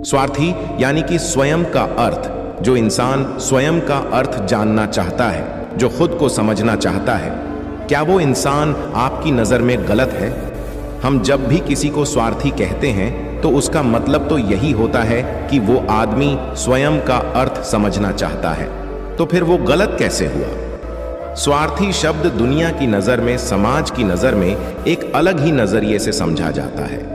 स्वार्थी यानी कि स्वयं का अर्थ, जो इंसान स्वयं का अर्थ जानना चाहता है, जो खुद को समझना चाहता है, क्या वो इंसान आपकी नजर में गलत है? हम जब भी किसी को स्वार्थी कहते हैं तो उसका मतलब तो यही होता है कि वो आदमी स्वयं का अर्थ समझना चाहता है। तो फिर वो गलत कैसे हुआ? स्वार्थी शब्द दुनिया की नजर में, समाज की नजर में एक अलग ही नजरिए से समझा जाता है।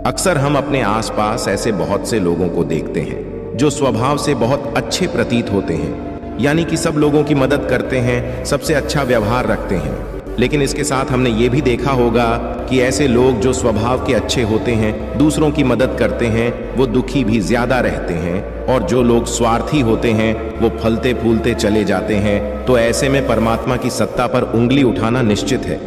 अक्सर हम अपने आसपास ऐसे बहुत से लोगों को देखते हैं जो स्वभाव से बहुत अच्छे प्रतीत होते हैं, यानी कि सब लोगों की मदद करते हैं, सबसे अच्छा व्यवहार रखते हैं। लेकिन इसके साथ हमने ये भी देखा होगा कि ऐसे लोग जो स्वभाव के अच्छे होते हैं, दूसरों की मदद करते हैं, वो दुखी भी ज्यादा रहते हैं, और जो लोग स्वार्थी होते हैं वो फलते फूलते चले जाते हैं। तो ऐसे में परमात्मा की सत्ता पर उंगली उठाना निश्चित है।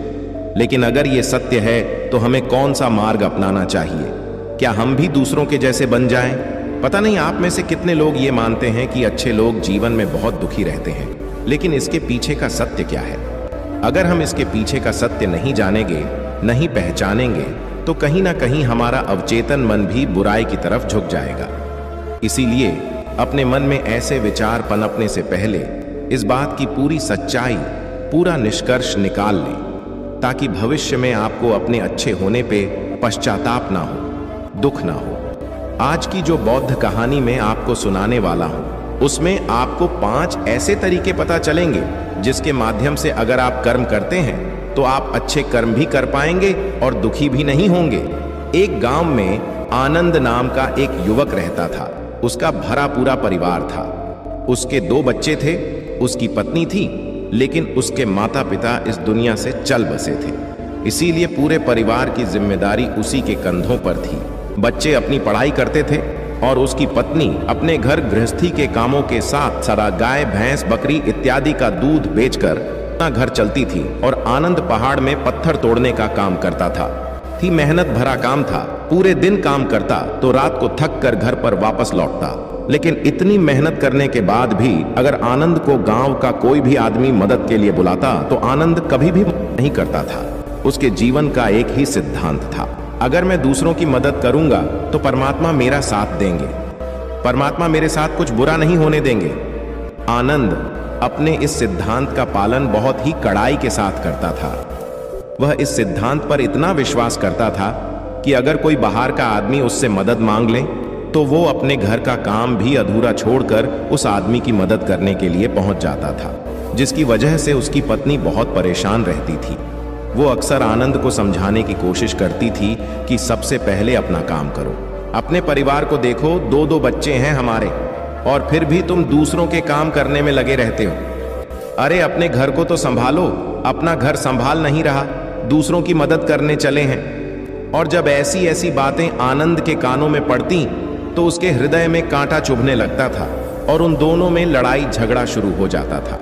लेकिन अगर ये सत्य है तो हमें कौन सा मार्ग अपनाना चाहिए? क्या हम भी दूसरों के जैसे बन जाएं? पता नहीं आप में से कितने लोग ये मानते हैं कि अच्छे लोग जीवन में बहुत दुखी रहते हैं, लेकिन इसके पीछे का सत्य क्या है? अगर हम इसके पीछे का सत्य नहीं जानेंगे, नहीं पहचानेंगे, तो कहीं ना कहीं हमारा अवचेतन मन भी बुराई की तरफ झुक जाएगा। इसीलिए अपने मन में ऐसे विचार पनपने से पहले इस बात की पूरी सच्चाई, पूरा निष्कर्ष निकाल लें, ताकि भविष्य में आपको अपने अच्छे होने पे पश्चाताप ना हो, दुख ना हो। आज की जो बौद्ध कहानी में आपको सुनाने वाला हूं, उसमें आपको 5 ऐसे तरीके पता चलेंगे जिसके माध्यम से अगर आप कर्म करते हैं तो आप अच्छे कर्म भी कर पाएंगे और दुखी भी नहीं होंगे। एक गांव में आनंद नाम का एक युवक रहता था। उसका भरा पूरा परिवार था। उसके 2 बच्चे थे, उसकी पत्नी थी, लेकिन उसके माता पिता इस दुनिया से चल बसे थे। इसीलिए पूरे परिवार की जिम्मेदारी उसी के कंधों पर थी। बच्चे अपनी पढ़ाई करते थे और उसकी पत्नी अपने घर गृहस्थी के कामों के साथ सारा गाय, भैंस, बकरी इत्यादि का दूध बेचकर अपना घर चलती थी। और आनंद पहाड़ में पत्थर तोड़ने का काम करता था। मेहनत भरा काम था। पूरे दिन काम करता तो रात को थक कर घर पर वापस लौटता। लेकिन इतनी मेहनत करने के बाद भी अगर आनंद को गांव का कोई भी आदमी मदद के लिए बुलाता तो आनंद कभी भी नहीं करता था। उसके जीवन का एक ही सिद्धांत था, अगर मैं दूसरों की मदद करूंगा तो परमात्मा मेरा साथ देंगे, परमात्मा मेरे साथ कुछ बुरा नहीं होने देंगे। आनंद अपने इस सिद्धांत का पालन बहुत ही कड़ाई के साथ करता था। वह इस सिद्धांत पर इतना विश्वास करता था कि अगर कोई बाहर का आदमी उससे मदद मांग ले तो वो अपने घर का काम भी अधूरा छोड़कर उस आदमी की मदद करने के लिए पहुंच जाता था, जिसकी वजह से उसकी पत्नी बहुत परेशान रहती थी। वो अक्सर आनंद को समझाने की कोशिश करती थी कि सबसे पहले अपना काम करो, अपने परिवार को देखो, 2 बच्चे हैं हमारे और फिर भी तुम दूसरों के काम करने में लगे रहते हो। अरे अपने घर को तो संभालो, अपना घर संभाल नहीं रहा, दूसरों की मदद करने चले हैं। और जब ऐसी ऐसी बातें आनंद के कानों में पड़ती तो उसके हृदय में कांटा चुभने लगता था और उन दोनों में लड़ाई झगड़ा शुरू हो जाता था।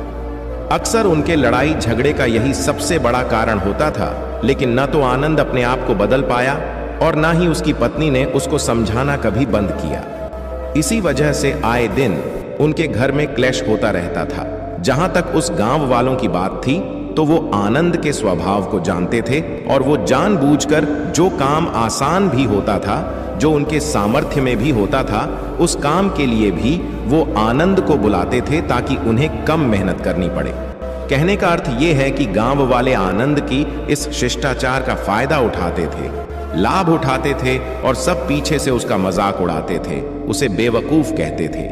अक्सर उनके लड़ाई झगड़े का यही सबसे बड़ा कारण होता था। लेकिन न तो आनंद अपने आप को बदल पाया और न ही उसकी पत्नी ने उसको समझाना कभी बंद किया। इसी वजह से आए दिन उनके घर में क्लेश होता रहता था। जहां तक उस गांव वालों की बात थी तो वो आनंद के स्वभाव को जानते थे और वो जानबूझकर जो काम आसान भी होता था, जो उनके सामर्थ्य में भी होता था, उस काम के लिए भी वो आनंद को बुलाते थे ताकि उन्हें कम मेहनत करनी पड़े। कहने का अर्थ ये है कि गांव वाले आनंद की इस शिष्टाचार का फायदा उठाते थे, लाभ उठाते थे और सब पीछे से उसका मजाक उड़ाते थे, उसे बेवकूफ कहते थे।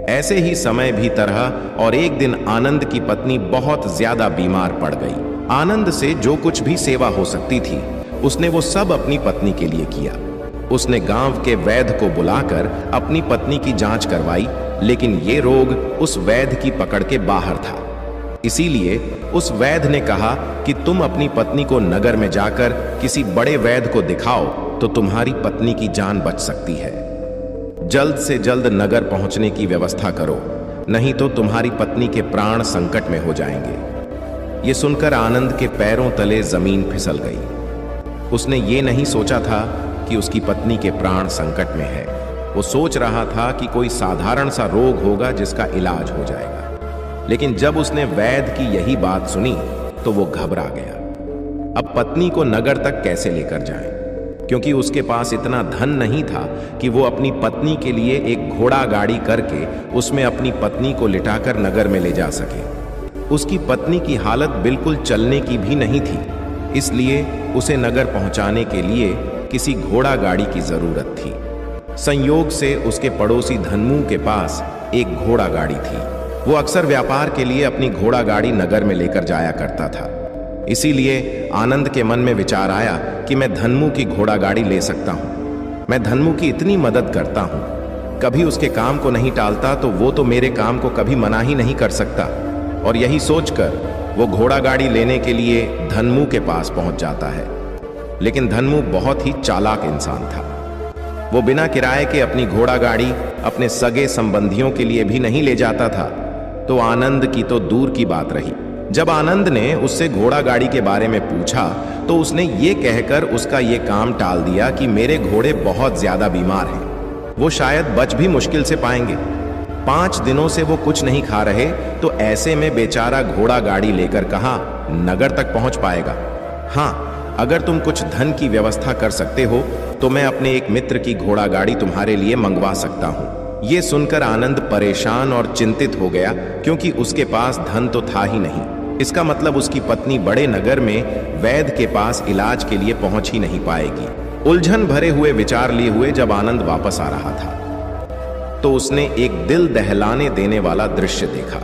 ऐसे ही समय भी तरह और एक दिन आनंद की पत्नी बहुत ज्यादा बीमार पड़ गई। आनंद से जो कुछ भी सेवा हो सकती थी उसने वो सब अपनी पत्नी के लिए किया। उसने गांव के वैद्य को बुलाकर अपनी पत्नी की जांच करवाई, लेकिन ये रोग उस वैद्य की पकड़ के बाहर था। इसीलिए उस वैद्य ने कहा कि तुम अपनी पत्नी को नगर में जाकर किसी बड़े वैद्य को दिखाओ तो तुम्हारी पत्नी की जान बच सकती है। जल्द से जल्द नगर पहुंचने की व्यवस्था करो, नहीं तो तुम्हारी पत्नी के प्राण संकट में हो जाएंगे। ये सुनकर आनंद के पैरों तले जमीन फिसल गई। उसने ये नहीं सोचा था कि उसकी पत्नी के प्राण संकट में है। वो सोच रहा था कि कोई साधारण सा रोग होगा जिसका इलाज हो जाएगा। लेकिन जब उसने वैद्य की यही बात सुनी तो वो घबरा गया। अब पत्नी को नगर तक कैसे लेकर जाएं? क्योंकि उसके पास इतना धन नहीं था कि वो अपनी पत्नी के लिए एक घोड़ा गाड़ी करके उसमें अपनी पत्नी को लिटाकर नगर में ले जा सके। उसकी पत्नी की हालत बिल्कुल चलने की भी नहीं थी, इसलिए उसे नगर पहुंचाने के लिए किसी घोड़ा गाड़ी की जरूरत थी। संयोग से उसके पड़ोसी धनमू के पास एक घोड़ा गाड़ी थी। वो अक्सर व्यापार के लिए अपनी घोड़ा गाड़ी नगर में लेकर जाया करता था। इसीलिए आनंद के मन में विचार आया कि मैं धनमू की घोड़ा गाड़ी ले सकता हूं। मैं धनमू की इतनी मदद करता हूं, कभी उसके काम को नहीं टालता, तो वो तो मेरे काम को कभी मना ही नहीं कर सकता। और यही सोचकर वो घोड़ा गाड़ी लेने के लिए धनमू के पास पहुंच जाता है। लेकिन धनमू बहुत ही चालाक इंसान था। वो बिना किराए के अपनी घोड़ा गाड़ी अपने सगे संबंधियों के लिए भी नहीं ले जाता था, तो आनंद की तो दूर की बात रही। जब आनंद ने उससे घोड़ा गाड़ी के बारे में पूछा तो उसने ये कहकर उसका ये काम टाल दिया कि मेरे घोड़े बहुत ज्यादा बीमार हैं, वो शायद बच भी मुश्किल से पाएंगे। 5 दिनों से वो कुछ नहीं खा रहे, तो ऐसे में बेचारा घोड़ा गाड़ी लेकर कहाँ नगर तक पहुंच पाएगा। हाँ, अगर तुम कुछ धन की व्यवस्था कर सकते हो तो मैं अपने एक मित्र की घोड़ा गाड़ी तुम्हारे लिए मंगवा सकता हूं। ये सुनकर आनंद परेशान और चिंतित हो गया, क्योंकि उसके पास धन तो था ही नहीं। इसका मतलब उसकी पत्नी बड़े नगर में वैद्य के पास इलाज के लिए पहुंच ही नहीं पाएगी। उलझन भरे हुए विचार लिए हुए जब आनंद वापस आ रहा था तो उसने एक दिल दहलाने देने वाला दृश्य देखा।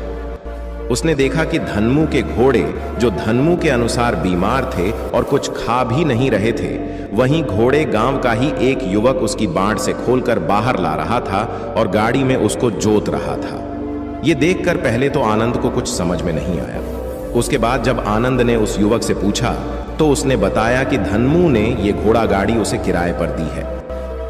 उसने देखा कि धनमू के घोड़े, जो धनमू के अनुसार बीमार थे और कुछ खा भी नहीं रहे थे, वहीं घोड़े गांव का ही एक युवक उसकी बाड़ से खोलकर बाहर ला रहा था और गाड़ी में उसको जोत रहा था। ये देखकर पहले तो आनंद को कुछ समझ में नहीं आया। उसके बाद जब आनंद ने उस युवक से पूछा तो उसने बताया कि धनमू ने ये घोड़ा गाड़ी उसे किराए पर दी है।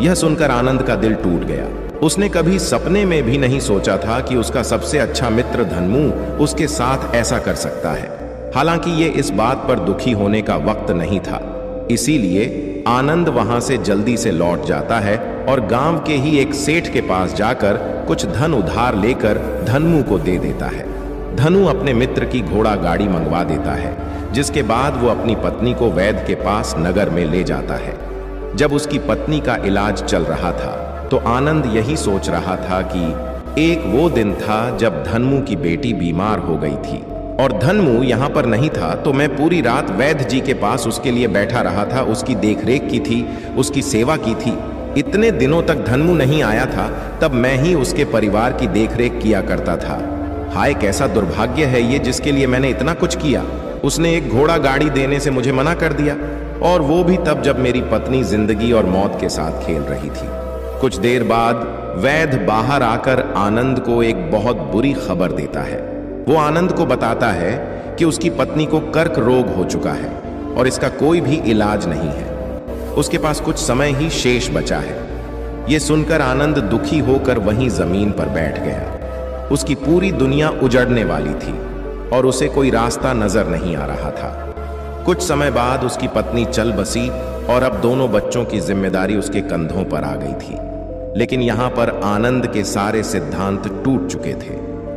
यह सुनकर आनंद का दिल टूट गया। उसने कभी सपने में भी नहीं सोचा था कि उसका सबसे अच्छा मित्र धनमू उसके साथ ऐसा कर सकता है। हालांकि ये इस बात पर दुखी होने का वक्त नहीं था, इसीलिए आनंद वहां से जल्दी से लौट जाता है और गांव के ही एक सेठ के पास जाकर कुछ धन उधार लेकर धनमू को दे देता है। धनु अपने मित्र की घोड़ा गाड़ी मंगवा देता है, जिसके बाद वो अपनी पत्नी को वैद्य के पास नगर में ले जाता है। जब उसकी पत्नी का इलाज चल रहा था तो आनंद यही सोच रहा था कि एक वो दिन था जब धनमू की बेटी बीमार हो गई थी और धनमू यहाँ पर नहीं था, तो मैं पूरी रात वैद्य जी के पास उसके लिए बैठा रहा था, उसकी देखरेख की थी, उसकी सेवा की थी। इतने दिनों तक धनमू नहीं आया था, तब मैं ही उसके परिवार की देखरेख किया करता था। हाय, कैसा दुर्भाग्य है ये, जिसके लिए मैंने इतना कुछ किया। उसने एक घोड़ा गाड़ी देने से मुझे मना कर दिया, और वो भी तब जब मेरी पत्नी जिंदगी और मौत के साथ खेल रही थी। कुछ देर बाद वैद्य बाहर आकर आनंद को एक बहुत बुरी खबर देता है। वो आनंद को बताता है कि उसकी पत्नी को कर्क रोग हो चुका है और इसका कोई भी इलाज नहीं है। उसके पास कुछ समय ही शेष बचा है। ये सुनकर आनंद दुखी होकर वहीं जमीन पर बैठ गया। उसकी पूरी दुनिया उजड़ने वाली थी और उसे कोई रास्ता नजर नहीं आ रहा था। कुछ समय बाद उसकी पत्नी चल बसी और अब दोनों बच्चों की जिम्मेदारी उसके कंधों पर आ गई थी। लेकिन यहाँ पर आनंद के सारे सिद्धांत टूट चुके थे,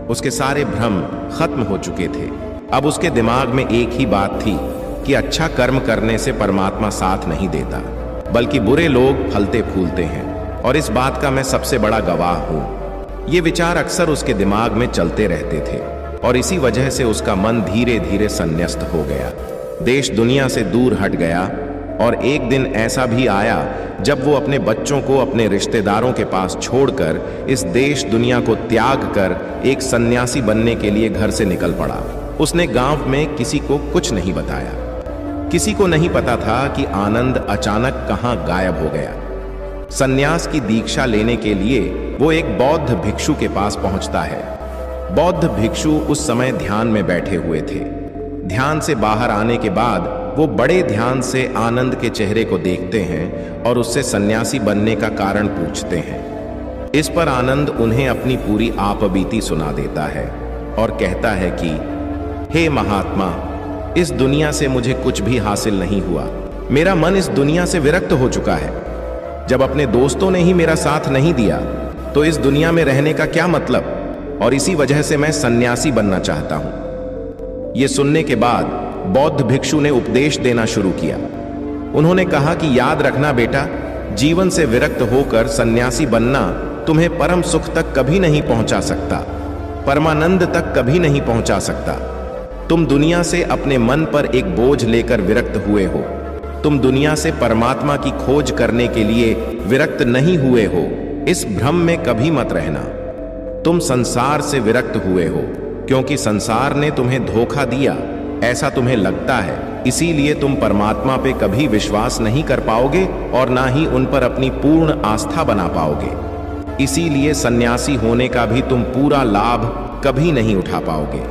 उसके सारे भ्रम खत्म हो चुके थे। अब उसके दिमाग में एक ही बात थी कि अच्छा कर्म करने से परमात्मा साथ नहीं देता, बल्कि बुरे लोग फलते फूलते हैं, और इस बात का मैं सबसे बड़ा गवाह हूं। ये विचार अक्सर उसके दिमाग में चलते रहते थे और इसी वजह से उसका मन धीरे धीरे संन्यस्त हो गया, देश दुनिया से दूर हट गया। और एक दिन ऐसा भी आया जब वो अपने बच्चों को अपने रिश्तेदारों के पास छोड़कर इस देश दुनिया को त्याग कर एक सन्यासी बनने के लिए घर से निकल पड़ा। उसने गांव में किसी को कुछ नहीं बताया। किसी को नहीं पता था कि आनंद अचानक कहां गायब हो गया। सन्यास की दीक्षा लेने के लिए वो एक बौद्ध भिक्षु के पास पहुंचता है। बौद्ध भिक्षु उस समय ध्यान में बैठे हुए थे। ध्यान से बाहर आने के बाद वो बड़े ध्यान से आनंद के चेहरे को देखते हैं और उससे सन्यासी बनने का कारण पूछते हैं। इस पर आनंद उन्हें अपनी पूरी आपबीती सुना देता है और कहता है कि हे महात्मा, इस दुनिया से मुझे कुछ भी हासिल नहीं हुआ। मेरा मन इस दुनिया से विरक्त हो चुका है। जब अपने दोस्तों ने ही मेरा साथ नहीं दिया तो इस दुनिया में रहने का क्या मतलब, और इसी वजह से मैं सन्यासी बनना चाहता हूं। यह सुनने के बाद बौद्ध भिक्षु ने उपदेश देना शुरू किया। उन्होंने कहा कि याद रखना बेटा, जीवन से विरक्त होकर सन्यासी बनना तुम्हें परम सुख तक कभी नहीं पहुंचा सकता, परमानंद तक कभी नहीं पहुंचा सकता। तुम दुनिया से अपने मन पर एक बोझ लेकर विरक्त हुए हो। तुम दुनिया से परमात्मा की खोज करने के लिए विरक्त नहीं हुए हो। इस भ्रम में कभी मत रहना। तुम संसार से विरक्त हुए हो क्योंकि संसार ने तुम्हें धोखा दिया, ऐसा तुम्हें लगता है। इसीलिए तुम परमात्मा पे कभी विश्वास नहीं कर पाओगे और ना ही उन पर अपनी पूर्ण आस्था बना पाओगे। इसीलिए सन्यासी होने का भी तुम पूरा लाभ कभी नहीं उठा पाओगे।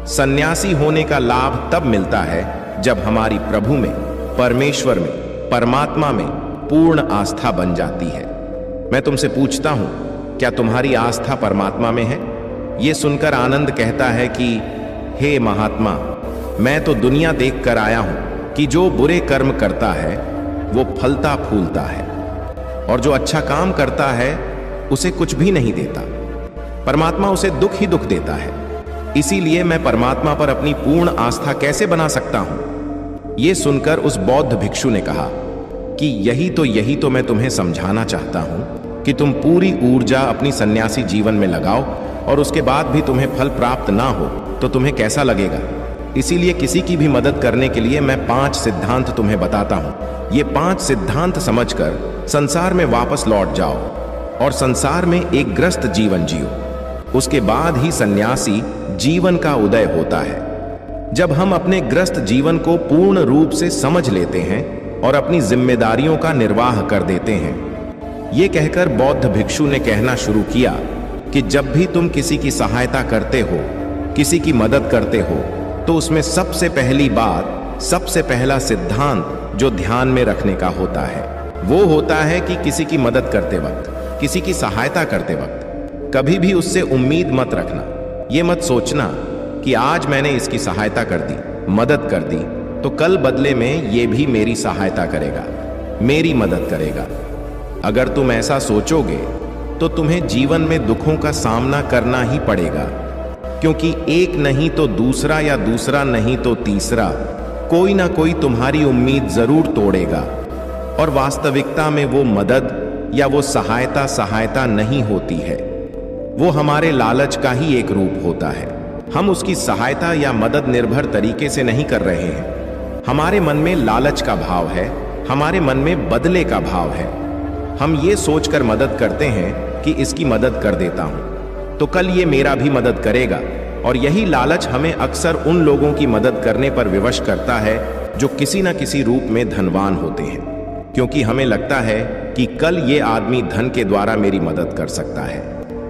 सन्यासी होने का लाभ तब मिलता है जब हमारी प्रभु में, परमेश्वर में, परमात्मा में पूर्ण आस्था बन जाती है। मैं तुमसे पूछता हूं, क्या तुम्हारी आस्था परमात्मा में है? यह सुनकर आनंद कहता है कि हे महात्मा, मैं तो दुनिया देख कर आया हूं कि जो बुरे कर्म करता है वो फलता फूलता है और जो अच्छा काम करता है उसे कुछ भी नहीं देता। परमात्मा उसे दुख ही दुख देता है। इसीलिए मैं परमात्मा पर अपनी पूर्ण आस्था कैसे बना सकता हूं? यह सुनकर उस बौद्ध भिक्षु ने कहा कि यही तो मैं तुम्हें समझाना चाहता हूं कि तुम पूरी ऊर्जा अपनी सन्यासी जीवन में लगाओ और उसके बाद भी तुम्हें फल प्राप्त ना हो तो तुम्हें कैसा लगेगा। इसीलिए किसी की भी मदद करने के लिए मैं 5 सिद्धांत तुम्हें बताता हूं। ये 5 सिद्धांत समझकर संसार में वापस लौट जाओ और संसार में एक ग्रस्त जीवन जियो। उसके बाद ही सन्यासी जीवन का उदय होता है। जब हम अपने ग्रस्त जीवन को पूर्ण रूप से समझ लेते हैं और अपनी जिम्मेदारियों का निर्वाह कर देते हैं। ये कहकर बौद्ध भिक्षु ने कहना शुरू किया कि जब भी तुम किसी की सहायता करते हो, किसी की मदद करते हो, तो उसमें सबसे पहली बात, सबसे पहला सिद्धांत जो ध्यान में रखने का होता है वो होता है कि किसी की मदद करते वक्त, किसी की सहायता करते वक्त कभी भी उससे उम्मीद मत रखना। ये मत सोचना कि आज मैंने इसकी सहायता कर दी, मदद कर दी, तो कल बदले में ये भी मेरी सहायता करेगा, मेरी मदद करेगा। अगर तुम ऐसा सोचोगे तो तुम्हें जीवन में दुखों का सामना करना ही पड़ेगा, क्योंकि एक नहीं तो दूसरा या दूसरा नहीं तो तीसरा कोई ना कोई तुम्हारी उम्मीद जरूर तोड़ेगा। और वास्तविकता में वो मदद या वो सहायता नहीं होती है, वो हमारे लालच का ही एक रूप होता है। हम उसकी सहायता या मदद निर्भर तरीके से नहीं कर रहे हैं। हमारे मन में लालच का भाव है, हमारे मन में बदले का भाव है। हम ये सोचकर मदद करते हैं कि इसकी मदद कर देता हूं तो कल ये मेरा भी मदद करेगा, और यही लालच हमें अक्सर उन लोगों की मदद करने पर विवश करता है जो किसी न किसी रूप में धनवान होते हैं, क्योंकि हमें लगता है कि कल ये आदमी धन के द्वारा मेरी मदद कर सकता है।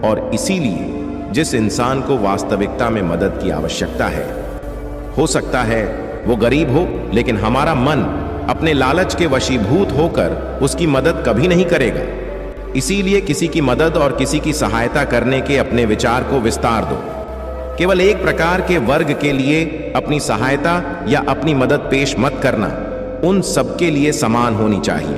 और इसीलिए जिस इंसान को वास्तविकता में मदद की आवश्यकता है, हो सकता है वो गरीब हो, लेकिन हमारा मन अपने लालच के वशीभूत होकर उसकी मदद कभी नहीं करेगा। इसीलिए किसी की मदद और किसी की सहायता करने के अपने विचार को विस्तार दो। केवल एक प्रकार के वर्ग के लिए अपनी सहायता या अपनी मदद पेश मत करना, उन सबके लिए समान होनी चाहिए।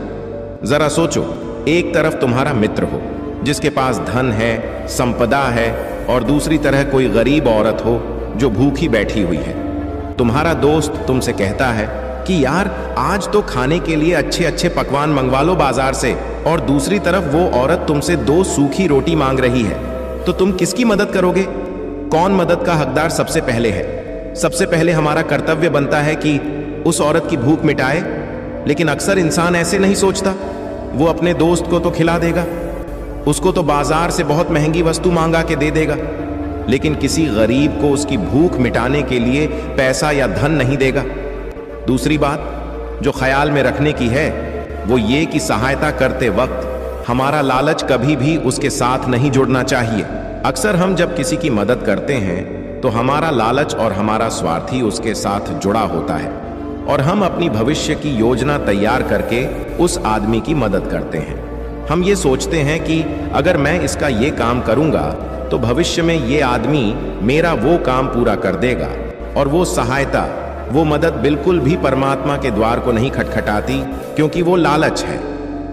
जरा सोचो, एक तरफ तुम्हारा मित्र हो जिसके पास धन है, संपदा है, और दूसरी तरह कोई गरीब औरत हो जो भूखी बैठी हुई है। तुम्हारा दोस्त तुमसे कहता है कि यार आज तो खाने के लिए अच्छे अच्छे पकवान मंगवा लो बाजार से, और दूसरी तरफ वो औरत तुमसे 2 सूखी रोटी मांग रही है, तो तुम किसकी मदद करोगे? कौन मदद का हकदार सबसे पहले है? सबसे पहले हमारा कर्तव्य बनता है कि उस औरत की भूख मिटाए, लेकिन अक्सर इंसान ऐसे नहीं सोचता। वो अपने दोस्त को तो खिला देगा, उसको तो बाजार से बहुत महंगी वस्तु मांगा के दे देगा, लेकिन किसी गरीब को उसकी भूख मिटाने के लिए पैसा या धन नहीं देगा। दूसरी बात जो ख्याल में रखने की है वो ये कि सहायता करते वक्त हमारा लालच कभी भी उसके साथ नहीं जुड़ना चाहिए। अक्सर हम जब किसी की मदद करते हैं तो हमारा लालच और हमारा स्वार्थ ही उसके साथ जुड़ा होता है, और हम अपनी भविष्य की योजना तैयार करके उस आदमी की मदद करते हैं। हम ये सोचते हैं कि अगर मैं इसका ये काम करूंगा तो भविष्य में ये आदमी मेरा वो काम पूरा कर देगा, और वो सहायता, वो मदद बिल्कुल भी परमात्मा के द्वार को नहीं खटखटाती, क्योंकि वो लालच है।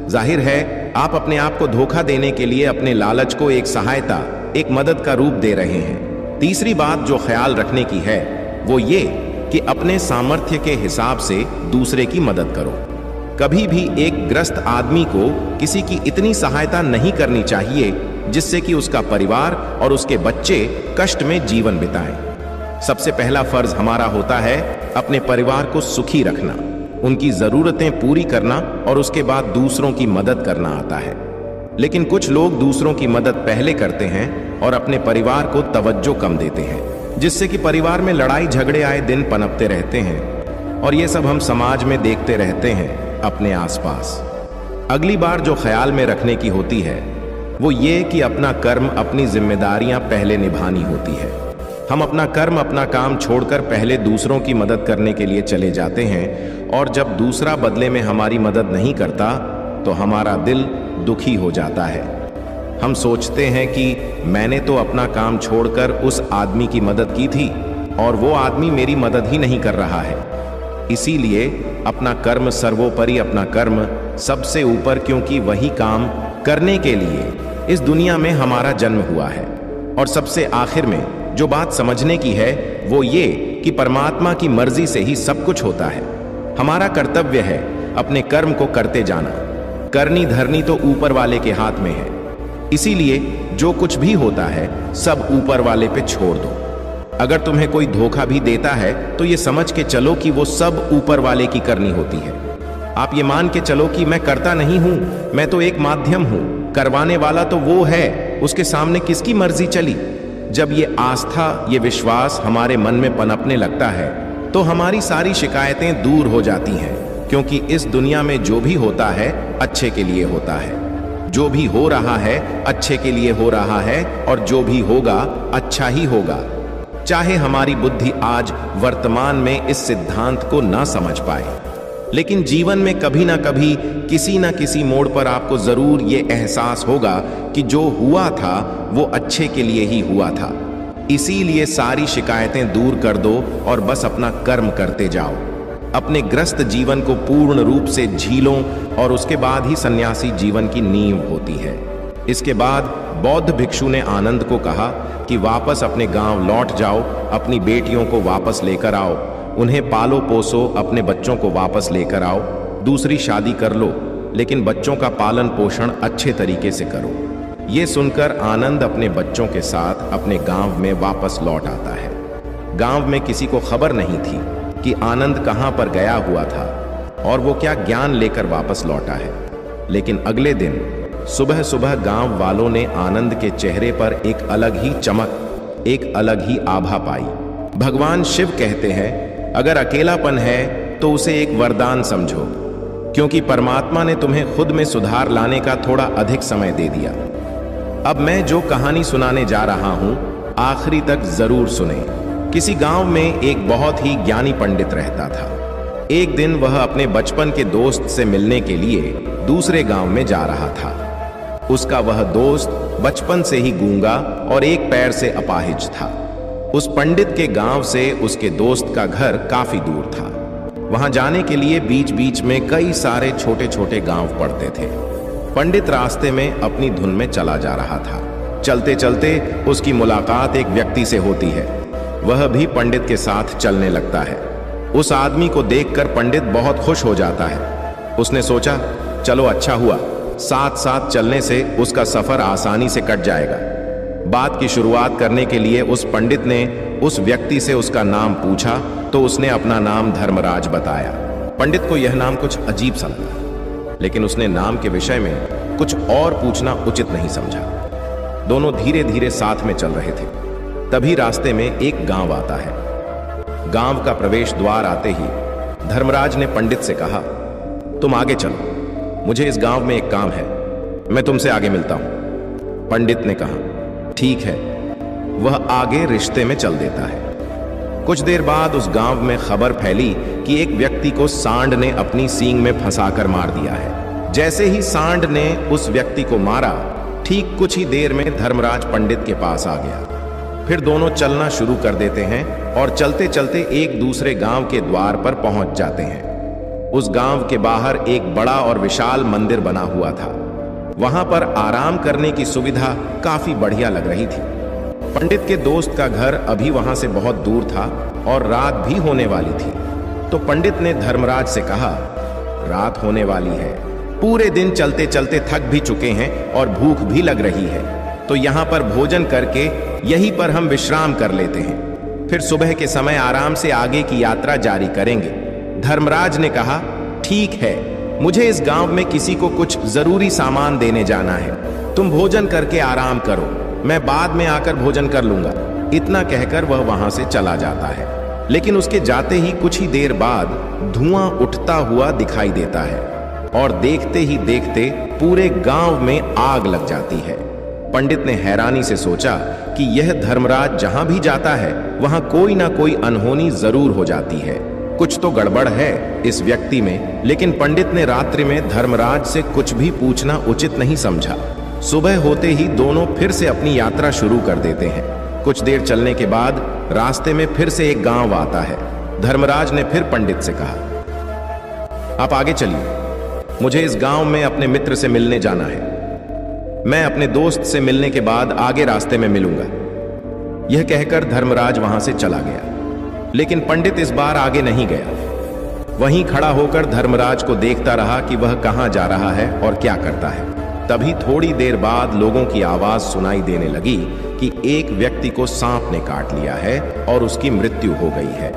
जाहिर है आप अपने आप को धोखा देने के लिए अपने लालच को एक सहायता, एक मदद का रूप दे रहे हैं। तीसरी बात जो ख्याल रखने की है वो ये कि अपने सामर्थ्य के हिसाब से दूसरे की मदद करो। कभी भी एक ग्रस्त आदमी को किसी की इतनी सहायता नहीं करनी चाहिए जिससे कि उसका परिवार और उसके बच्चे कष्ट में जीवन बिताएं। सबसे पहला फर्ज हमारा होता है अपने परिवार को सुखी रखना, उनकी जरूरतें पूरी करना और उसके बाद दूसरों की मदद करना आता है। लेकिन कुछ लोग दूसरों की मदद पहले करते हैं और अपने परिवार को तवज्जो कम देते हैं, जिससे कि परिवार में लड़ाई झगड़े आए दिन पनपते रहते हैं। और ये सब हम समाज में देखते रहते हैं अपने आसपास। अगली बार जो ख्याल में रखने की होती है वो ये कि अपना कर्म, अपनी जिम्मेदारियां पहले निभानी होती है। हम अपना कर्म, अपना काम छोड़कर पहले दूसरों की मदद करने के लिए चले जाते हैं और जब दूसरा बदले में हमारी मदद नहीं करता तो हमारा दिल दुखी हो जाता है। हम सोचते हैं कि मैंने तो अपना काम छोड़कर उस आदमी की मदद की थी और वो आदमी मेरी मदद ही नहीं कर रहा है। इसीलिए अपना कर्म सर्वोपरि, अपना कर्म सबसे ऊपर, क्योंकि वही काम करने के लिए इस दुनिया में हमारा जन्म हुआ है। और सबसे आखिर में जो बात समझने की है वो ये कि परमात्मा की मर्जी से ही सब कुछ होता है। हमारा कर्तव्य है अपने कर्म को करते जाना। करनी धरनी तो ऊपर वाले के हाथ में है, इसीलिए जो कुछ भी होता है सब ऊपर वाले पे छोड़ दो। अगर तुम्हें कोई धोखा भी देता है तो ये समझ के चलो कि वो सब ऊपर वाले की करनी होती है। आप ये मान के चलो कि मैं करता नहीं हूं, मैं तो एक माध्यम हूं, करवाने वाला तो वो है, उसके सामने किसकी मर्जी चली। जब ये आस्था, ये विश्वास हमारे मन में पनपने लगता है तो हमारी सारी शिकायतें दूर हो जाती हैं, क्योंकि इस दुनिया में जो भी होता है अच्छे के लिए होता है। जो भी हो रहा है अच्छे के लिए हो रहा है और जो भी होगा अच्छा ही होगा। चाहे हमारी बुद्धि आज वर्तमान में इस सिद्धांत को ना समझ पाए, लेकिन जीवन में कभी ना कभी किसी ना किसी मोड़ पर आपको जरूर ये एहसास होगा कि जो हुआ था वो अच्छे के लिए ही हुआ था। इसीलिए सारी शिकायतें दूर कर दो और बस अपना कर्म करते जाओ। अपने ग्रस्त जीवन को पूर्ण रूप से झीलो और उसके बाद ही सन्यासी जीवन की नींव होती है। इसके बाद बौद्ध भिक्षु ने आनंद को कहा कि वापस अपने गांव लौट जाओ, अपनी बेटियों को वापस लेकर आओ, उन्हें पालो पोसो, अपने बच्चों को वापस लेकर आओ, दूसरी शादी कर लो, लेकिन बच्चों का पालन पोषण अच्छे तरीके से करो। ये सुनकर आनंद अपने बच्चों के साथ अपने गांव में वापस लौट आता है। गांव में किसी को खबर नहीं थी कि आनंद कहां पर गया हुआ था और वो क्या ज्ञान लेकर वापस लौटा है। लेकिन अगले दिन सुबह सुबह गांव वालों ने आनंद के चेहरे पर एक अलग ही चमक, एक अलग ही आभा पाई। भगवान शिव कहते हैं, अगर अकेलापन है तो उसे एक वरदान समझो, क्योंकि परमात्मा ने तुम्हें खुद में सुधार लाने का थोड़ा अधिक समय दे दिया। अब मैं जो कहानी सुनाने जा रहा हूं आखिरी तक जरूर सुने। किसी गांव में एक बहुत ही ज्ञानी पंडित रहता था। एक दिन वह अपने बचपन के दोस्त से मिलने के लिए दूसरे गांव में जा रहा था। उसका वह दोस्त बचपन से ही गूंगा और एक पैर से अपाहिज था। उस पंडित के गांव से उसके दोस्त का घर काफी दूर था। वहां जाने के लिए बीच बीच में कई सारे छोटे छोटे गांव पड़ते थे। पंडित रास्ते में अपनी धुन में चला जा रहा था। चलते चलते उसकी मुलाकात एक व्यक्ति से होती है। वह भी पंडित के साथ चलने लगता है। उस आदमी को देखकर पंडित बहुत खुश हो जाता है। उसने सोचा, चलो अच्छा हुआ, साथ साथ चलने से उसका सफर आसानी से कट जाएगा। बात की शुरुआत करने के लिए उस पंडित ने उस व्यक्ति से उसका नाम पूछा तो उसने अपना नाम धर्मराज बताया। पंडित को यह नाम कुछ अजीब सा लगा, लेकिन उसने नाम के विषय में कुछ और पूछना उचित नहीं समझा। दोनों धीरे धीरे साथ में चल रहे थे। तभी रास्ते में एक गांव आता है। गांव का प्रवेश द्वार आते ही धर्मराज ने पंडित से कहा, तुम आगे चलो, मुझे इस गांव में एक काम है, मैं तुमसे आगे मिलता हूं। पंडित ने कहा, ठीक है। वह आगे रिश्ते में चल देता है। कुछ देर बाद उस गांव में खबर फैली कि एक व्यक्ति को सांड ने अपनी सींग में फंसाकर मार दिया है। जैसे ही सांड ने उस व्यक्ति को मारा, ठीक कुछ ही देर में धर्मराज पंडित के पास आ गया। फिर दोनों चलना शुरू कर देते हैं और चलते चलते एक दूसरे गांव के द्वार पर पहुंच जाते हैं। उस गांव के बाहर एक बड़ा और विशाल मंदिर बना हुआ था। वहां पर आराम करने की सुविधा काफी बढ़िया लग रही थी। पंडित के दोस्त का घर अभी वहां से बहुत दूर था और रात भी होने वाली थी। तो पंडित ने धर्मराज से कहा, रात होने वाली है। पूरे दिन चलते चलते थक भी चुके हैं और भूख भी लग रही है, तो यहाँ पर भोजन करके यहीं पर हम विश्राम कर लेते हैं, फिर सुबह के समय आराम से आगे की यात्रा जारी करेंगे। धर्मराज ने कहा, ठीक है, मुझे इस गांव में किसी को कुछ जरूरी सामान देने जाना है, तुम भोजन करके आराम करो, मैं बाद में आकर भोजन कर लूंगा। इतना कहकर वह वहां से चला जाता है, लेकिन उसके जाते ही कुछ ही देर बाद धुआं उठता हुआ दिखाई देता है और देखते ही देखते पूरे गांव में आग लग जाती है। पंडित ने हैरानी से सोचा कि यह धर्मराज जहां भी जाता है वहां कोई ना कोई अनहोनी जरूर हो जाती है, कुछ तो गड़बड़ है इस व्यक्ति में। लेकिन पंडित ने रात्रि में धर्मराज से कुछ भी पूछना उचित नहीं समझा। सुबह होते ही दोनों फिर से अपनी यात्रा शुरू कर देते हैं। कुछ देर चलने के बाद रास्ते में फिर से एक गांव आता है। धर्मराज ने फिर पंडित से कहा, आप आगे चलिए, मुझे इस गांव में अपने मित्र से मिलने जाना है, मैं अपने दोस्त से मिलने के बाद आगे रास्ते में मिलूंगा। यह कहकर धर्मराज वहां से चला गया, लेकिन पंडित इस बार आगे नहीं गया। वहीं खड़ा होकर धर्मराज को देखता रहा कि वह कहां जा रहा है और क्या करता है। तभी थोड़ी देर बाद लोगों की आवाज सुनाई देने लगी कि एक व्यक्ति को सांप ने काट लिया है और उसकी मृत्यु हो गई है।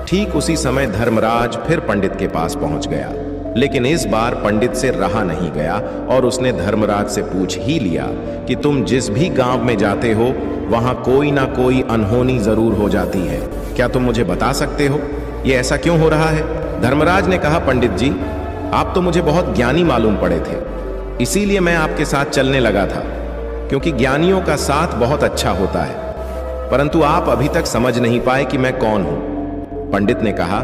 ठीक उसी समय धर्मराज फिर पंडित के पास पहुंच गया, लेकिन इस बार पंडित से रहा नहीं गया और उसने धर्मराज से पूछ ही लिया कि तुम जिस भी गांव में जाते हो वहां कोई ना कोई अनहोनी जरूर हो जाती है, क्या तुम मुझे बता सकते हो ये ऐसा क्यों हो रहा है? धर्मराज ने कहा, पंडित जी, आप तो मुझे बहुत ज्ञानी मालूम पड़े थे, इसीलिए मैं आपके साथ चलने लगा था, क्योंकि ज्ञानियों का साथ बहुत अच्छा होता है, परंतु आप अभी तक समझ नहीं पाए कि मैं कौन हूं। पंडित ने कहा,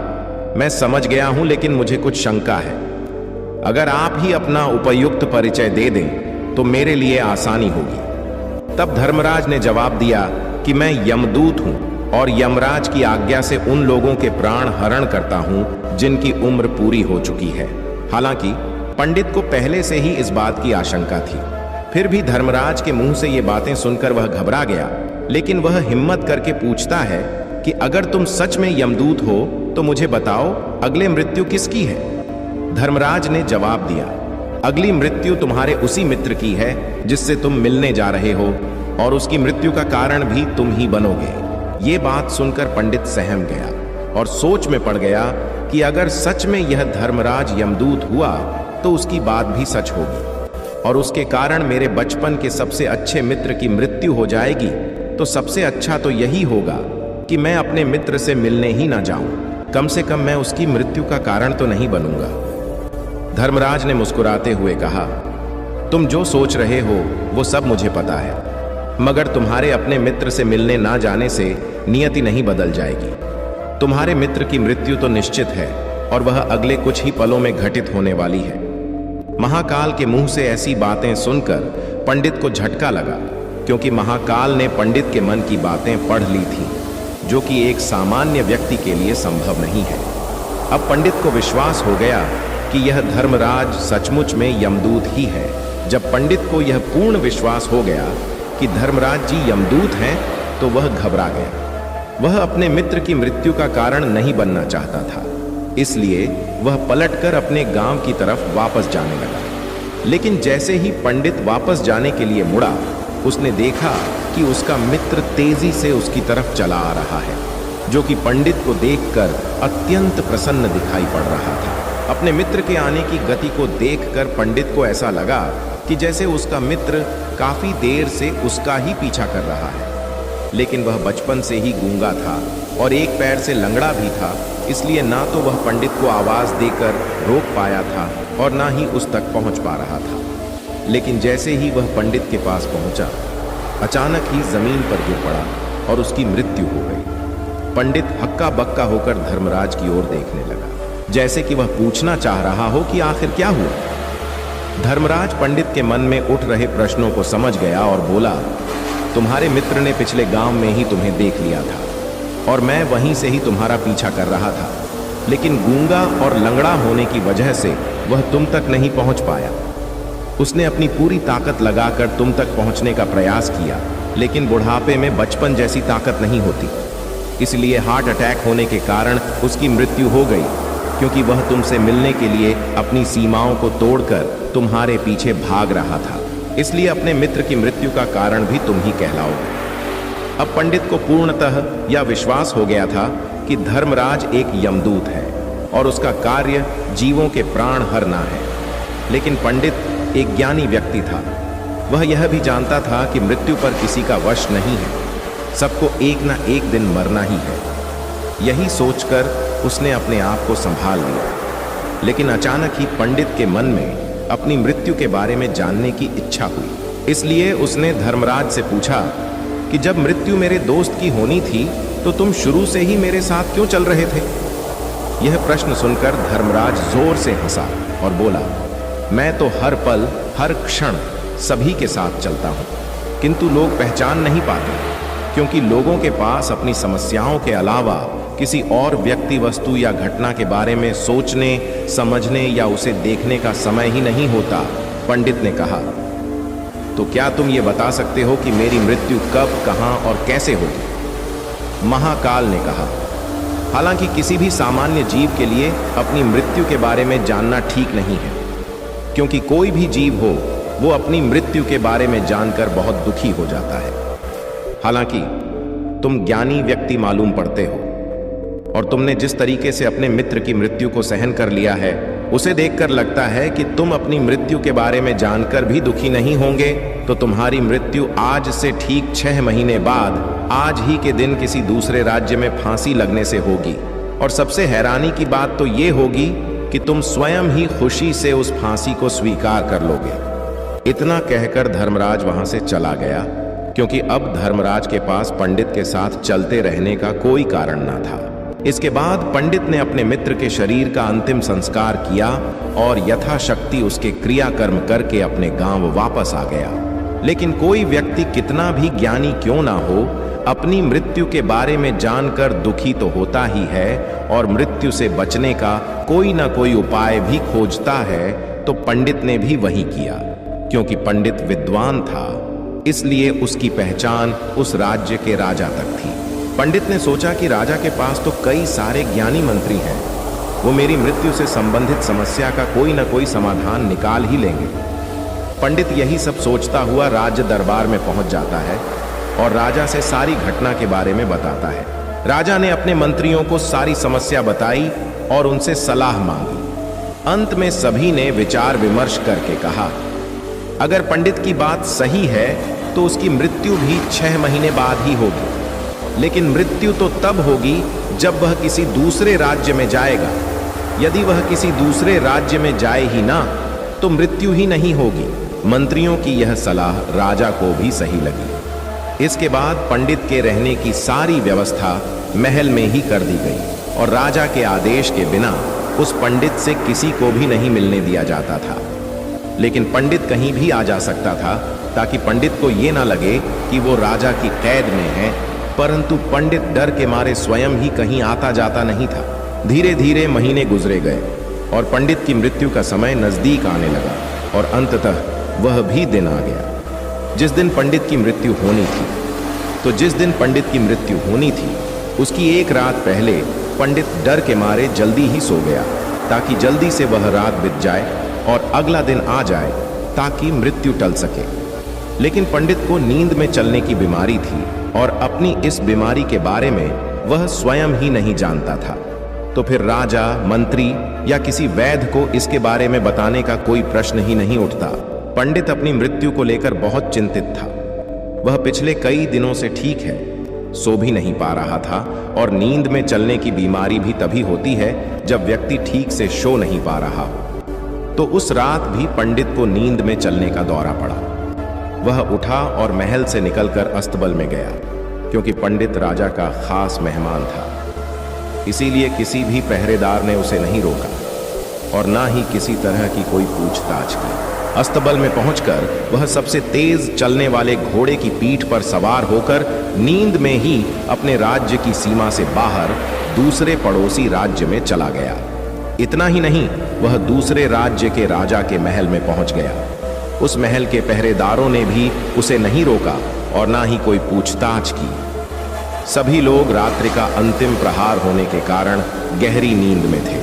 मैं समझ गया हूं, लेकिन मुझे कुछ शंका है। अगर आप ही अपना उपयुक्त परिचय दे दें तो मेरे लिए आसानी होगी। तब धर्मराज ने जवाब दिया कि मैं यमदूत हूं और यमराज की आज्ञा से उन लोगों के प्राण हरण करता हूं जिनकी उम्र पूरी हो चुकी है। हालांकि पंडित को पहले से ही इस बात की आशंका थी, फिर भी धर्मराज के मुंह से ये बातें सुनकर वह घबरा गया, लेकिन वह हिम्मत करके पूछता है कि अगर तुम सच में यमदूत हो तो मुझे बताओ, अगले मृत्यु किसकी है? धर्मराज ने जवाब दिया, अगली मृत्यु तुम्हारे उसी मित्र की है जिससे तुम मिलने जा रहे हो, और उसकी मृत्यु का कारण भी तुम ही बनोगे। ये बात सुनकर पंडित सहम गया और सोच में पड़ गया कि अगर सच में यह धर्मराज यमदूत हुआ तो उसकी बात भी सच होगी और उसके कारण मेरे बचपन के सबसे अच्छे मित्र की मृत्यु हो जाएगी, तो सबसे अच्छा तो यही होगा कि मैं अपने मित्र से मिलने ही ना जाऊं, कम से कम मैं उसकी मृत्यु का कारण तो नहीं बनूंगा। धर्मराज ने मुस्कुराते हुए कहा, तुम जो सोच रहे हो वो सब मुझे पता है, मगर तुम्हारे अपने मित्र से मिलने ना जाने से नियति नहीं बदल जाएगी। तुम्हारे मित्र की मृत्यु तो निश्चित है और वह अगले कुछ ही पलों में घटित होने वाली है। महाकाल के मुंह से ऐसी बातें सुनकर पंडित को झटका लगा, क्योंकि महाकाल ने पंडित के मन की बातें पढ़ ली थी, जो कि एक सामान्य व्यक्ति के लिए संभव नहीं है। अब पंडित को विश्वास हो गया कि यह धर्मराज सचमुच में यमदूत ही है। जब पंडित को यह पूर्ण विश्वास हो गया कि धर्मराज जी यमदूत हैं, तो वह घबरा गया। वह अपने मित्र की मृत्यु का कारण नहीं बनना चाहता था, इसलिए वह पलटकर अपने गांव की तरफ वापस जाने लगा। लेकिन जैसे ही पंडित वापस जाने के लिए मुड़ा, उसने देखा कि उसका मित्र तेजी से उसकी तरफ चला आ रहा है, जो कि पंडित को देखकर अत्यंत प्रसन्न दिखाई पड़ रहा था। अपने मित्र के आने की गति को देखकर पंडित को ऐसा लगा कि जैसे उसका मित्र काफी देर से उसका ही पीछा कर रहा है, लेकिन वह बचपन से ही गूंगा था और एक पैर से लंगड़ा भी था, इसलिए ना तो वह पंडित को आवाज देकर रोक पाया था और ना ही उस तक पहुंच पा रहा था। लेकिन जैसे ही वह पंडित के पास पहुंचा, अचानक ही जमीन पर गिर पड़ा और उसकी मृत्यु हो गई। पंडित हक्का बक्का होकर धर्मराज की ओर देखने लगा, जैसे कि वह पूछना चाह रहा हो कि आखिर क्या हुआ। धर्मराज पंडित के मन में उठ रहे प्रश्नों को समझ गया और बोला, तुम्हारे मित्र ने पिछले गांव में ही तुम्हें देख लिया था और मैं वहीं से ही तुम्हारा पीछा कर रहा था, लेकिन गूंगा और लंगड़ा होने की वजह से वह तुम तक नहीं पहुंच पाया। उसने अपनी पूरी ताकत लगाकर तुम तक पहुंचने का प्रयास किया, लेकिन बुढ़ापे में बचपन जैसी ताकत नहीं होती, इसलिए हार्ट अटैक होने के कारण उसकी मृत्यु हो गई। क्योंकि वह तुमसे मिलने के लिए अपनी सीमाओं को तोड़कर तुम्हारे पीछे भाग रहा था। इसलिए अपने मित्र की मृत्यु का कारण भी तुम ही कहलाओगे। अब पंडित को पूर्णतः यह विश्वास हो गया था कि धर्मराज एक यमदूत है और उसका कार्य जीवों के प्राण हरना है। लेकिन पंडित एक ज्ञानी व्यक्ति था। वह यह भी जानता था कि मृत्यु पर किसी का वश नहीं है, सबको एक ना एक दिन मरना ही है। यही सोचकर उसने अपने आप को संभाल लिया। लेकिन अचानक ही पंडित के मन में अपनी मृत्यु के बारे में जानने की इच्छा हुई। इसलिए उसने धर्मराज से पूछा कि जब मृत्यु मेरे दोस्त की होनी थी तो तुम शुरू से ही मेरे साथ क्यों चल रहे थे? यह प्रश्न सुनकर धर्मराज जोर से हंसा और बोला, मैं तो हर पल हर क्षण सभी के साथ चलता हूं, किंतु लोग पहचान नहीं पाते, क्योंकि लोगों के पास अपनी समस्याओं के अलावा किसी और व्यक्ति, वस्तु या घटना के बारे में सोचने, समझने या उसे देखने का समय ही नहीं होता। पंडित ने कहा, तो क्या तुम ये बता सकते हो कि मेरी मृत्यु कब, कहां और कैसे होगी? महाकाल ने कहा, हालांकि किसी भी सामान्य जीव के लिए अपनी मृत्यु के बारे में जानना ठीक नहीं है, क्योंकि कोई भी जीव हो वो अपनी मृत्यु के बारे में जानकर बहुत दुखी हो जाता है। हालांकि तुम ज्ञानी व्यक्ति मालूम पड़ते हो और तुमने जिस तरीके से अपने मित्र की मृत्यु को सहन कर लिया है, उसे देखकर लगता है कि तुम अपनी मृत्यु के बारे में जानकर भी दुखी नहीं होंगे। तो तुम्हारी मृत्यु आज से ठीक 6 महीने बाद आज ही के दिन किसी दूसरे राज्य में फांसी लगने से होगी। और सबसे हैरानी की बात तो ये होगी कि तुम स्वयं ही खुशी से उस फांसी को स्वीकार कर लोगे। इतना कहकर धर्मराज वहां से चला गया, क्योंकि अब धर्मराज के पास पंडित के साथ चलते रहने का कोई कारण ना था। इसके बाद पंडित ने अपने मित्र के शरीर का अंतिम संस्कार किया और यथाशक्ति उसके क्रियाकर्म करके अपने गांव वापस आ गया। लेकिन कोई व्यक्ति कितना भी ज्ञानी क्यों ना हो, अपनी मृत्यु के बारे में जानकर दुखी तो होता ही है और मृत्यु से बचने का कोई ना कोई उपाय भी खोजता है। तो पंडित ने भी वही किया। क्योंकि पंडित विद्वान था, इसलिए उसकी पहचान उस राज्य के राजा तक थी। पंडित ने सोचा कि राजा के पास तो कई सारे ज्ञानी मंत्री हैं, वो मेरी मृत्यु से संबंधित समस्या का कोई ना कोई समाधान निकाल ही लेंगे। पंडित यही सब सोचता हुआ राज्य दरबार में पहुंच जाता है और राजा से सारी घटना के बारे में बताता है। राजा ने अपने मंत्रियों को सारी समस्या बताई और उनसे सलाह मांगी। अंत में सभी ने विचार विमर्श करके कहा, अगर पंडित की बात सही है तो उसकी मृत्यु भी 6 महीने बाद ही होगी। लेकिन मृत्यु तो तब होगी जब वह किसी दूसरे राज्य में जाएगा। यदि वह किसी दूसरे राज्य में जाए ही ना, तो मृत्यु ही नहीं होगी। मंत्रियों की यह सलाह राजा को भी सही लगी। इसके बाद पंडित के रहने की सारी व्यवस्था महल में ही कर दी गई और राजा के आदेश के बिना उस पंडित से किसी को भी नहीं मिलने दिया जाता था। लेकिन पंडित कहीं भी आ जा सकता था, ताकि पंडित को ये ना लगे कि वो राजा की कैद में है। परंतु पंडित डर के मारे स्वयं ही कहीं आता जाता नहीं था। धीरे धीरे महीने गुजरे गए और पंडित की मृत्यु का समय नजदीक आने लगा और अंततः वह भी दिन आ गया जिस दिन पंडित की मृत्यु होनी थी। तो जिस दिन पंडित की मृत्यु होनी थी, उसकी एक रात पहले पंडित डर के मारे जल्दी ही सो गया, ताकि जल्दी से वह रात बीत जाए और अगला दिन आ जाए, ताकि मृत्यु टल सके। लेकिन पंडित को नींद में चलने की बीमारी थी और अपनी इस बीमारी के बारे में वह स्वयं ही नहीं जानता था। तो फिर राजा, मंत्री या किसी वैद्य को इसके बारे में बताने का कोई प्रश्न ही नहीं उठता। पंडित अपनी मृत्यु को लेकर बहुत चिंतित था। वह पिछले कई दिनों से ठीक है, सो भी नहीं पा रहा था और नींद में चलने की बीमारी भी तभी होती है जब व्यक्ति ठीक से सो नहीं पा रहा हो। तो उस रात भी पंडित को नींद में चलने का दौरा पड़ा। वह उठा और महल से निकलकर अस्तबल में गया, क्योंकि पंडित राजा का खास मेहमान था। इसीलिए किसी भी पहरेदार ने उसे नहीं रोका और ना ही किसी तरह की कोई पूछताछ की। अस्तबल में पहुंचकर वह सबसे तेज चलने वाले घोड़े की पीठ पर सवार होकर नींद में ही अपने राज्य की सीमा से बाहर दूसरे पड़ोसी राज्य में चला गया। इतना ही नहीं, वह दूसरे राज्य के राजा के महल में पहुंच गया। उस महल के पहरेदारों ने भी उसे नहीं रोका और ना ही कोई पूछताछ की। सभी लोग रात्रि का अंतिम प्रहार होने के कारण गहरी नींद में थे।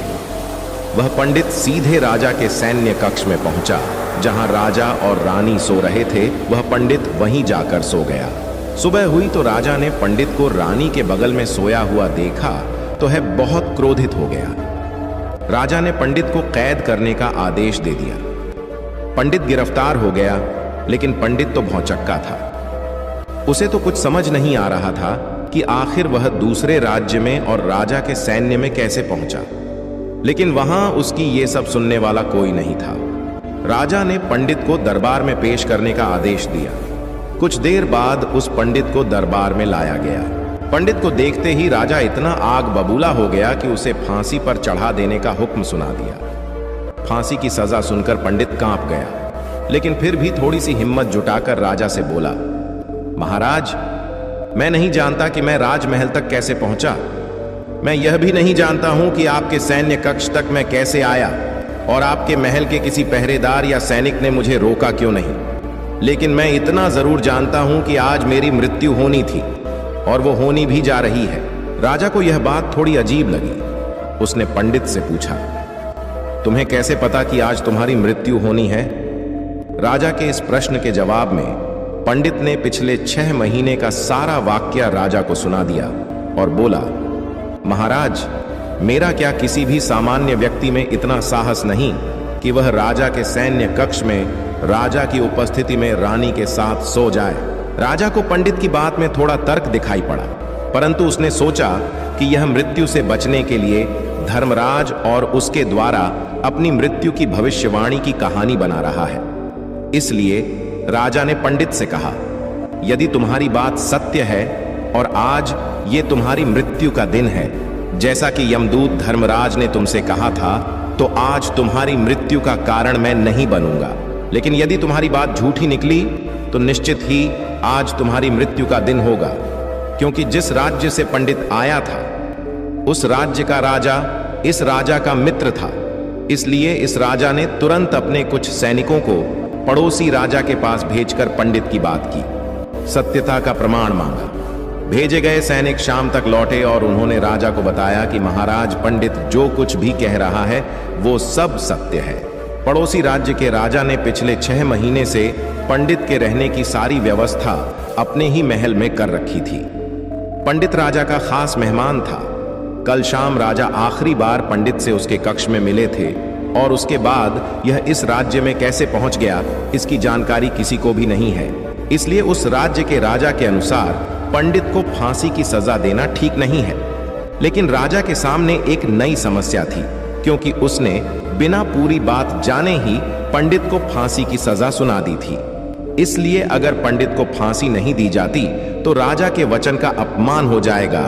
वह पंडित सीधे राजा के सैन्य कक्ष में पहुंचा। जहां राजा और रानी सो रहे थे, वह पंडित वहीं जाकर सो गया। सुबह हुई तो राजा ने पंडित को रानी के बगल में सोया हुआ देखा तो वह बहुत क्रोधित हो गया। राजा ने पंडित को कैद करने का आदेश दे दिया। पंडित गिरफ्तार हो गया, लेकिन पंडित तो भौंचक्का था। उसे तो कुछ समझ नहीं आ रहा था कि आखिर वह दूसरे राज्य में और राजा के सैन्य में कैसे पहुंचा। लेकिन वहां उसकी ये सब सुनने वाला कोई नहीं था। राजा ने पंडित को दरबार में पेश करने का आदेश दिया। कुछ देर बाद उस पंडित को दरबार में लाया गया। पंडित को देखते ही राजा इतना आग बबूला हो गया कि उसे फांसी पर चढ़ा देने का हुक्म सुना दिया। फांसी की सजा सुनकर पंडित कांप गया, लेकिन फिर भी थोड़ी सी हिम्मत जुटाकर राजा से बोला, महाराज, मैं नहीं जानता कि मैं राजमहल तक कैसे पहुंचा। मैं यह भी नहीं जानता हूं कि आपके सैन्य कक्ष तक मैं कैसे आया और आपके महल के किसी पहरेदार या सैनिक ने मुझे रोका क्यों नहीं। लेकिन मैं इतना जरूर जानता हूं कि आज मेरी मृत्यु होनी थी और वो होनी भी जा रही है। राजा को यह बात थोड़ी अजीब लगी। उसने पंडित से पूछा, तुम्हें कैसे पता कि आज तुम्हारी मृत्यु होनी है? राजा के इस प्रश्न के जवाब में पंडित ने पिछले 6 महीने का सारा वाकया राजा को सुना दिया और बोला, महाराज, मेरा क्या किसी भी सामान्य व्यक्ति में इतना साहस नहीं कि वह राजा के सैन्य कक्ष में राजा की उपस्थिति में रानी के साथ सो जाए। राजा को पंडित की बात में थोड़ा तर्क दिखाई पड़ा, परंतु उसने सोचा कि यह मृत्यु से बचने के लिए धर्मराज और उसके द्वारा अपनी मृत्यु की भविष्यवाणी की कहानी बना रहा है। इसलिए राजा ने पंडित से कहा, यदि तुम्हारी बात सत्य है और आज ये तुम्हारी मृत्यु का दिन है, जैसा कि यमदूत धर्मराज ने तुमसे कहा था, तो आज तुम्हारी मृत्यु का कारण मैं नहीं बनूंगा। लेकिन यदि तुम्हारी बात झूठी निकली तो निश्चित ही आज तुम्हारी मृत्यु का दिन होगा, क्योंकि जिस राज्य से पंडित आया था उस राज्य का राजा इस राजा का मित्र था। इसलिए इस राजा ने तुरंत अपने कुछ सैनिकों को पड़ोसी राजा के पास भेजकर पंडित की बात की, सत्यता का प्रमाण मांगा। भेजे गए सैनिक शाम तक लौटे और उन्होंने राजा को बताया कि महाराज, पंडित जो कुछ भी कह रहा है वो सब सत्य है। पड़ोसी राज्य के राजा ने पिछले 6 महीने से पंडित के रहने की सारी व्यवस्था अपने ही महल में कर रखी थी। पंडित राजा का खास मेहमान था। कल शाम राजा आखिरी बार पंडित से उसके कक्ष में मिले थे और उसके बाद यह इस राज्य में कैसे पहुंच गया, इसकी जानकारी किसी को भी नहीं है। इसलिए उस राज्य के राजा के अनुसार पंडित को फांसी की सजा देना ठीक नहीं है। लेकिन राजा के सामने एक नई समस्या थी, क्योंकि उसने बिना पूरी बात जाने ही पंडित को फांसी की सजा सुना दी थी। इसलिए अगर पंडित को फांसी नहीं दी जाती तो राजा के वचन का अपमान हो जाएगा